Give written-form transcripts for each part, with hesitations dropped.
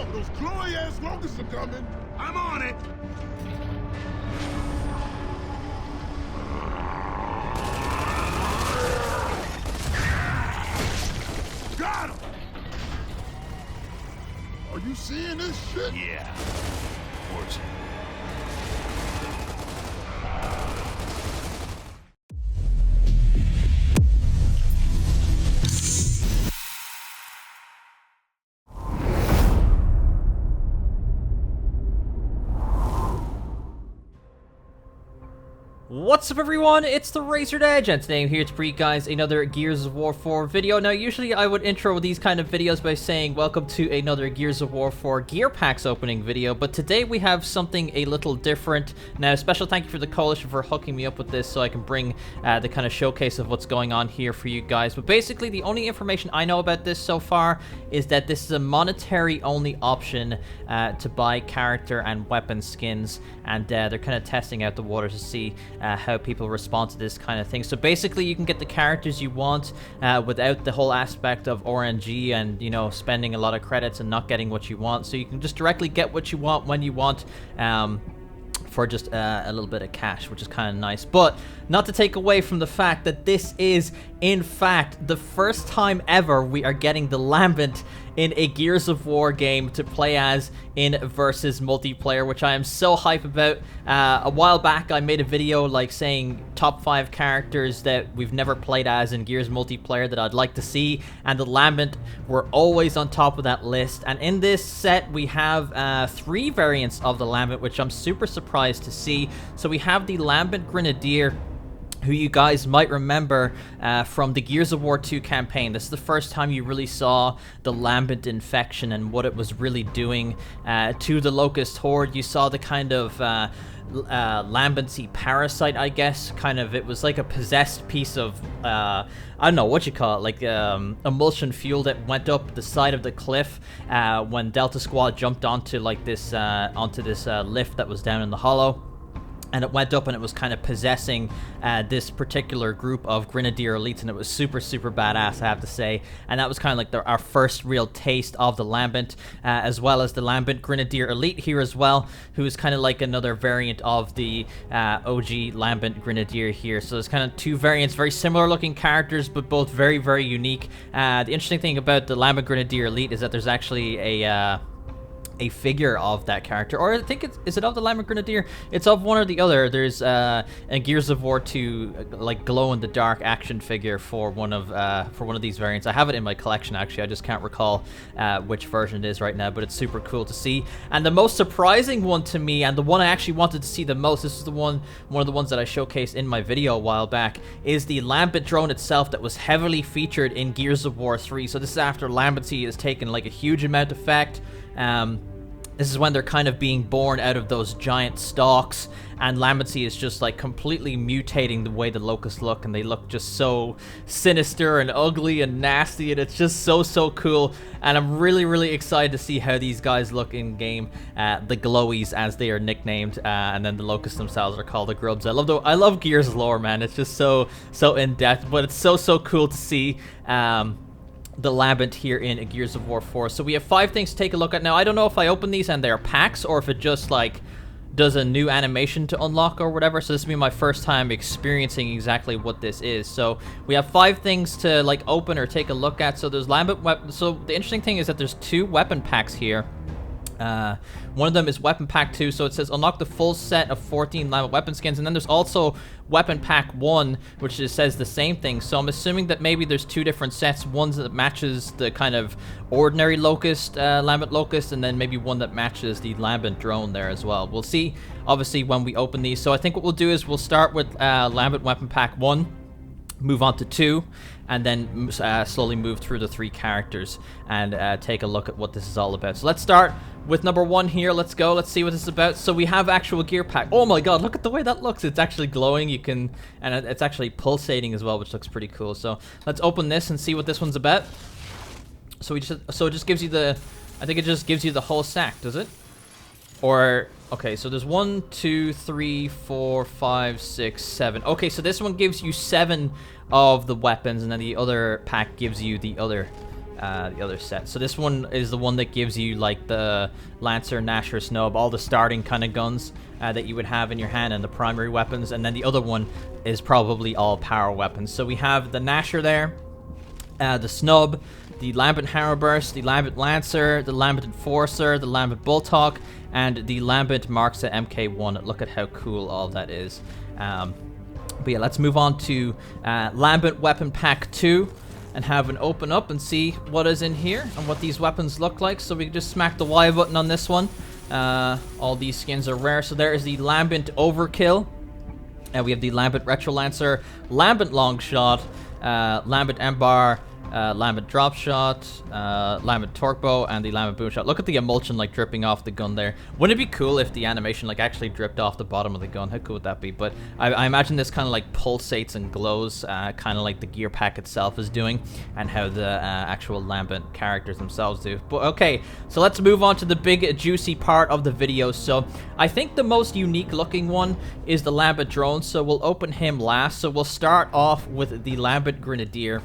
out. Those glowy-ass locusts are coming. I'm on it. Got him! Are you seeing this shit? Yeah. Of course. What's up everyone, it's TheRazoredEdge, and today I'm here to bring you guys another Gears of War 4 video. Now usually I would intro these kind of videos by saying welcome to another Gears of War 4 Gear Packs opening video, but today we have something a little different. Now special thank you for the Coalition for hooking me up with this so I can bring the kind of showcase of what's going on here for you guys. But basically the only information I know about this so far is that this is a monetary only option to buy character and weapon skins, and they're kind of testing out the waters to see how people respond to this kind of thing. So basically you can get the characters you want without the whole aspect of RNG and, you know, spending a lot of credits and not getting what you want. So you can just directly get what you want when you want for just a little bit of cash, which is kind of nice. But not to take away from the fact that this is in fact the first time ever we are getting the Lambent in a Gears of War game to play as in versus multiplayer, which I am so hype about. A while back I made a video like saying top 5 characters that we've never played as in Gears multiplayer that I'd like to see, and the Lambent were always on top of that list. And in this set we have 3 variants of the Lambent, which I'm super surprised to see. So we have the Lambent Grenadier, who you guys might remember from the Gears of War 2 campaign. This is the first time you really saw the Lambent infection and what it was really doing to the Locust Horde. You saw the kind of Lambency parasite, I guess. Kind of, it was like a possessed piece of, I don't know what you call it, like emulsion fuel that went up the side of the cliff when Delta Squad jumped onto like this, lift that was down in the hollow. And it went up and it was kind of possessing this particular group of Grenadier Elites, and it was super, super badass, I have to say. And that was kind of like our first real taste of the Lambent, as well as the Lambent Grenadier Elite here as well, who is kind of like another variant of the OG Lambent Grenadier here. So there's kind of 2 variants, very similar looking characters, but both very, very unique. The interesting thing about the Lambent Grenadier Elite is that there's actually a figure of that character, or I think is it of the Lambent Grenadier? It's of one or the other. There's a Gears of War 2 like glow-in-the-dark action figure for one of these variants. I have it in my collection actually. I just can't recall which version it is right now, but it's super cool to see. And the most surprising one to me, and the one I actually wanted to see the most, this is the one of the ones that I showcased in my video a while back, is the Lambent Drone itself that was heavily featured in Gears of War 3. So this is after Lambency has taken like a huge amount of effect. This is when they're kind of being born out of those giant stalks, and Lambency is just like completely mutating the way the Locusts look, and they look just so sinister and ugly and nasty, and it's just so cool. And I'm really, really excited to see how these guys look in game, the Glowies as they are nicknamed, and then the Locusts themselves are called the Grubs. I love Gears lore, man. It's just so in depth, but it's so cool to see the Lambent here in Gears of War 4. So we have 5 things to take a look at. Now, I don't know if I open these and they're packs, or if it just like does a new animation to unlock or whatever. So this will be my first time experiencing exactly what this is. So we have 5 things to like open or take a look at. So there's Lambent weapon. So the interesting thing is that there's 2 weapon packs here. One of them is Weapon Pack 2, so it says unlock the full set of 14 Lambent weapon skins, and then there's also Weapon Pack 1, which just says the same thing. So I'm assuming that maybe there's 2 different sets, one that matches the kind of ordinary Locust, Lambent Locust, and then maybe one that matches the Lambent Drone there as well. We'll see, obviously, when we open these. So I think what we'll do is we'll start with Lambent Weapon Pack 1, move on to 2, and then slowly move through the 3 characters and take a look at what this is all about. So let's start with number 1 here. Let's go. Let's see what this is about. So we have actual gear pack. Oh my god, look at the way that looks. It's actually glowing. You can, and it's actually pulsating as well, which looks pretty cool. So let's open this and see what this one's about. So it just gives you the, I think it just gives you the whole stack, does it? Or okay, so there's 1, 2, 3, 4, 5, 6, 7. Okay, so this one gives you 7 of the weapons, and then the other pack gives you the other the other set. So this one is the one that gives you like the Lancer, Gnasher, Snub, all the starting kind of guns that you would have in your hand and the primary weapons. And then the other one is probably all power weapons. So we have the Gnasher there, the Snub, the Lambent Hammerburst, the Lambent Lancer, the Lambent Enforcer, the Lambent Bulltalk, and the Lambent Marksa MK1. Look at how cool all that is. But yeah, let's move on to Lambent Weapon Pack 2 and have an open up and see what is in here and what these weapons look like. So we can just smack the Y button on this one. All these skins are rare. So there is the Lambent Overkill. And we have the Lambent Retro Lancer, Lambent Longshot, Lambent Embar, Lambent Drop Shot, Lambent Torque Bow, and the Lambent Boom Shot. Look at the emulsion like dripping off the gun there. Wouldn't it be cool if the animation like actually dripped off the bottom of the gun? How cool would that be? But I imagine this kind of like pulsates and glows, kind of like the gear pack itself is doing, and how the actual Lambent characters themselves do. But okay, so let's move on to the big juicy part of the video. So I think the most unique looking one is the Lambent Drone, so we'll open him last. So we'll start off with the Lambent Grenadier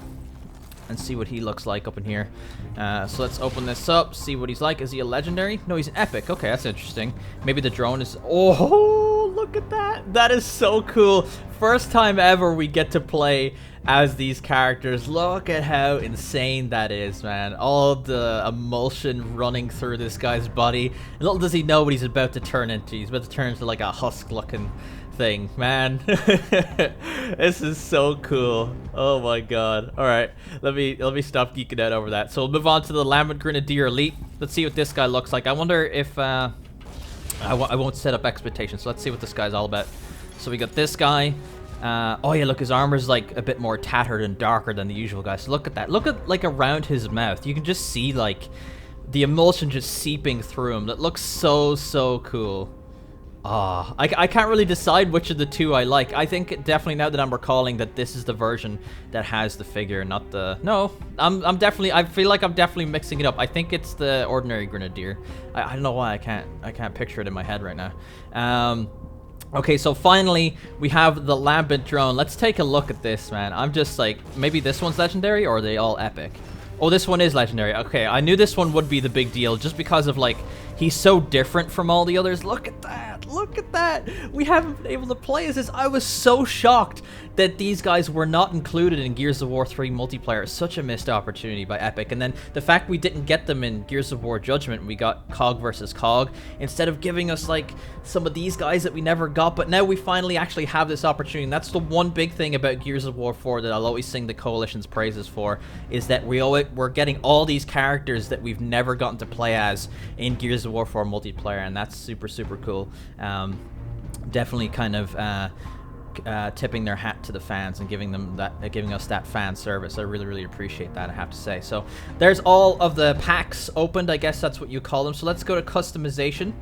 and see what he looks like up in here. So let's open this up, see what he's like. Is he a legendary? No, he's an epic. Okay, that's interesting. Maybe the drone is... Oh, look at that. That is so cool. First time ever we get to play as these characters. Look at how insane that is, man. All the emulsion running through this guy's body. And little does he know what he's about to turn into. He's about to turn into like a husk-looking thing, man. This is so cool. Oh my god. All right, let me stop geeking out over that. So we'll move on to the Lambent Grenadier Elite. Let's see what this guy looks like. I wonder if I won't set up expectations, so let's see what this guy's all about. So we got this guy. Oh yeah, look, his armor's like a bit more tattered and darker than the usual guy. So look at that. Look at like around his mouth. You can just see like the emulsion just seeping through him. That looks so cool. Ah, I can't really decide which of the two I like. I think definitely, now that I'm recalling, that this is the version that has the figure, not the... No, I'm definitely... I feel like I'm definitely mixing it up. I think it's the ordinary Grenadier. I don't know why I can't picture it in my head right now. Okay, so finally, we have the Lambent Drone. Let's take a look at this, man. I'm just like... Maybe this one's legendary, or are they all epic? Oh, this one is legendary. Okay, I knew this one would be the big deal just because of, like, he's so different from all the others. Look at that. Look at that. We haven't been able to play as this. I was so shocked that these guys were not included in Gears of War 3 multiplayer. Such a missed opportunity by Epic. And then the fact we didn't get them in Gears of War Judgment, we got COG versus COG, instead of giving us, like, some of these guys that we never got. But now we finally actually have this opportunity. And that's the one big thing about Gears of War 4 that I'll always sing the Coalition's praises for, is that we're getting all these characters that we've never gotten to play as in Gears of War 4 multiplayer, and that's super cool. Definitely kind of tipping their hat to the fans and giving us that fan service. I really appreciate that, I have to say. So there's all of the packs opened, I guess that's what you call them. So let's go to customization,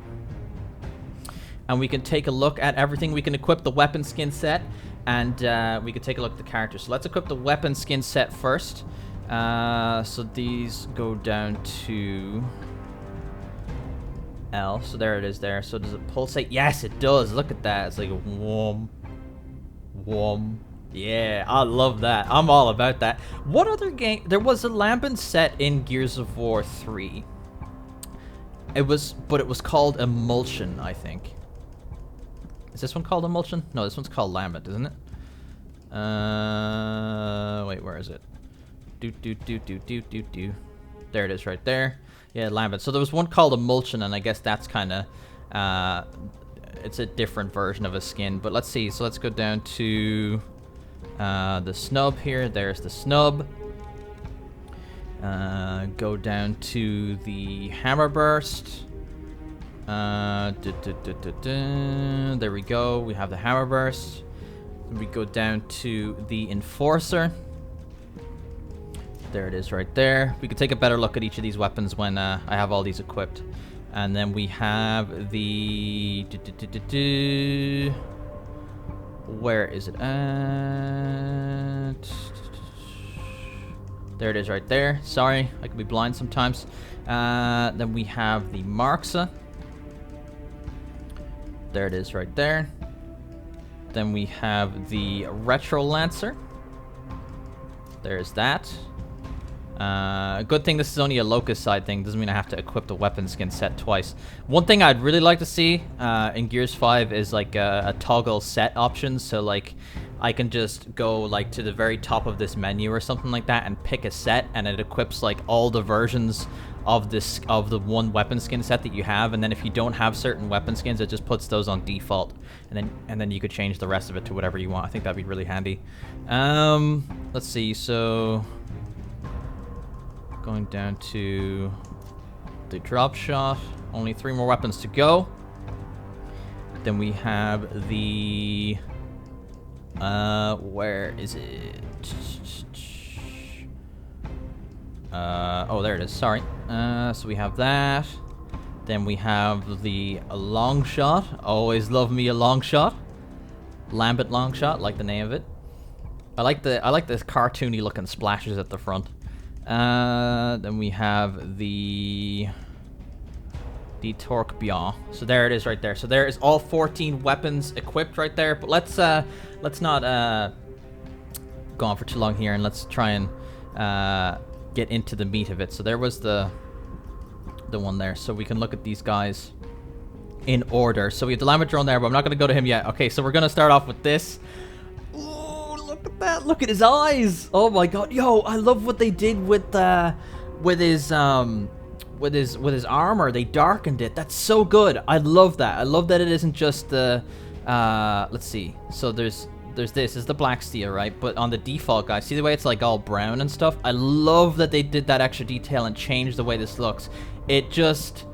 and we can take a look at everything. We can equip the weapon skin set, and we can take a look at the characters. So let's equip the weapon skin set first. So these go down to L. So there it is there. So does it pulsate? Yes, it does. Look at that. It's like a whoom. Yeah, I love that. I'm all about that. What other game? There was a Lambent set in Gears of War 3. But it was called Imulsion, I think. Is this one called Imulsion? No, this one's called Lambent, isn't it? Wait, where is it? There it is, right there. Yeah, Lambent. So there was one called Imulsion, and I guess that's kind of it's a different version of a skin. But let's see. So let's go down to the snub here. There's the snub. Go down to the hammer burst. There we go. We have the hammer burst. We go down to the enforcer. There it is right there. We can take a better look at each of these weapons when I have all these equipped. And then we have the... Where is it at? There it is right there. Sorry, I can be blind sometimes. Then we have the Marksa. There it is right there. Then we have the Retro Lancer. There's that. Good thing this is only a Locust side thing. Doesn't mean I have to equip the weapon skin set twice. One thing I'd really like to see in Gears 5 is like a toggle set option. So like I can just go like to the very top of this menu or something like that and pick a set, and it equips like all the versions of the one weapon skin set that you have. And then if you don't have certain weapon skins, it just puts those on default, and then you could change the rest of it to whatever you want. I think that'd be really handy. Let's see. So going down to the drop shot. Only 3 more weapons to go. Then we have the where is it? Oh, there it is. Sorry. So we have that. Then we have the long shot. Always love me a long shot. Lambent long shot, like the name of it. I like the cartoony looking splashes at the front. Then we have the Torque Bien. So there it is right there. So there is all 14 weapons equipped right there. But let's not go on for too long here, and let's try and get into the meat of it. So there was the one there. So we can look at these guys in order. So we have the Lambent Drone there, but I'm not going to go to him yet. Okay, so we're going to start off with this. Look at that! Look at his eyes! Oh my god! Yo, I love what they did with his armor. They darkened it. That's so good. I love that. I love that it isn't just the let's see. So there's this is the black steel, right? But on the default, guys, see the way it's like all brown and stuff? I love that they did that extra detail and changed the way this looks. It just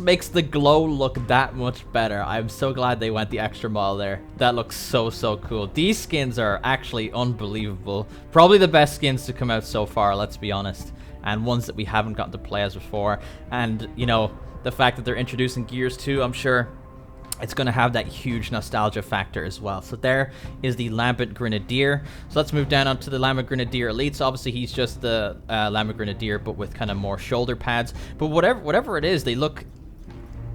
makes the glow look that much better. I'm so glad they went the extra mile there. That looks so cool. These skins are actually unbelievable. Probably the best skins to come out so far, let's be honest. And ones that we haven't gotten to play as before. And, you know, the fact that they're introducing Gears 2, I'm sure it's going to have that huge nostalgia factor as well. So there is the Lambent Grenadier. So let's move down onto the Lambent Grenadier Elite. So obviously he's just the Lambent Grenadier, but with kind of more shoulder pads. But whatever it is, they look...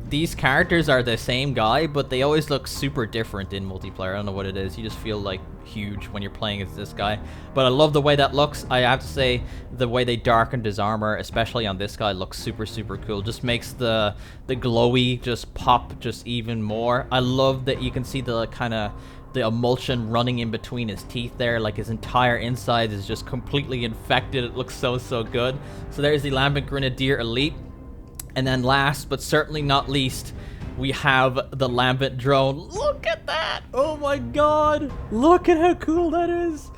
These characters are the same guy, but they always look super different in multiplayer. I don't know what it is. You just feel like huge when you're playing as this guy. But I love the way that looks. I have to say, the way they darkened his armor, especially on this guy, looks super cool. Just makes the glowy just pop just even more. I love that you can see the kind of the emulsion running in between his teeth there. Like his entire inside is just completely infected. It looks so good. So there's the Lambent Grenadier Elite. And then last, but certainly not least, we have the Lambent Drone. Look at that! Oh my god! Look at how cool that is!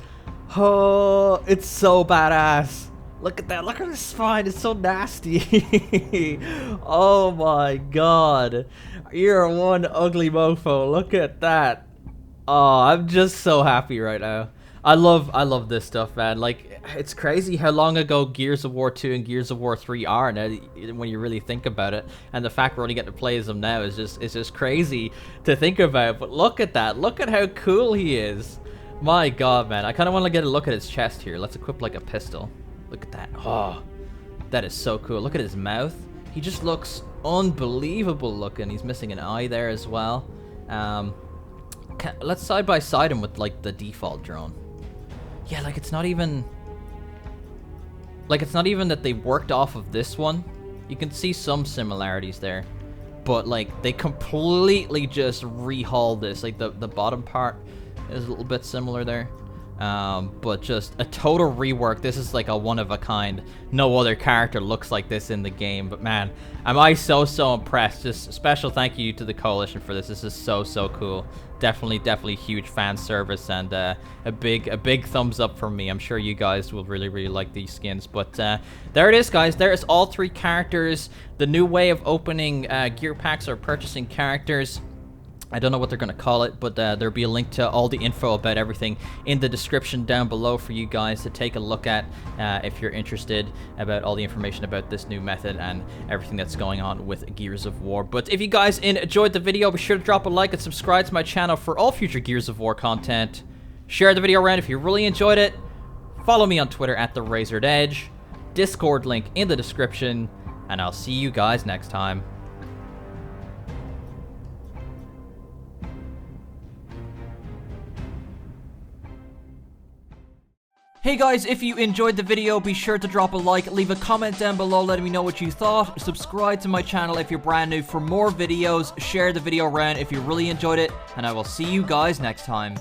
Oh, it's so badass. Look at that. Look at his spine. It's so nasty. Oh my god. You're one ugly mofo. Look at that. Oh, I'm just so happy right now. I love this stuff, man. Like, it's crazy how long ago Gears of War 2 and Gears of War 3 are now when you really think about it. And the fact we're only getting to play as them now is just crazy to think about. But look at that. Look at how cool he is. My god, man. I kind of want to get a look at his chest here. Let's equip like a pistol. Look at that. Oh, that is so cool. Look at his mouth. He just looks unbelievable looking. He's missing an eye there as well. Let's side by side him with like the default drone. Yeah, like it's not even that they worked off of this one. You can see some similarities there, but like they completely just rehauled this. Like the bottom part is a little bit similar there, but just a total rework. This is like a one of a kind. No other character looks like this in the game. But man, am I so impressed. Just a special thank you to the Coalition for this. This is so cool. Definitely huge fan service, and a big thumbs up from me. I'm sure you guys will really like these skins. But there it is, guys. There is all 3 characters. The new way of opening gear packs or purchasing characters. I don't know what they're going to call it, but there'll be a link to all the info about everything in the description down below for you guys to take a look at if you're interested about all the information about this new method and everything that's going on with Gears of War. But if you guys enjoyed the video, be sure to drop a like and subscribe to my channel for all future Gears of War content. Share the video around if you really enjoyed it. Follow me on Twitter at TheRazoredEdge. Discord link in the description. And I'll see you guys next time. Hey guys, if you enjoyed the video, be sure to drop a like, leave a comment down below letting me know what you thought, subscribe to my channel if you're brand new for more videos, share the video around if you really enjoyed it, and I will see you guys next time.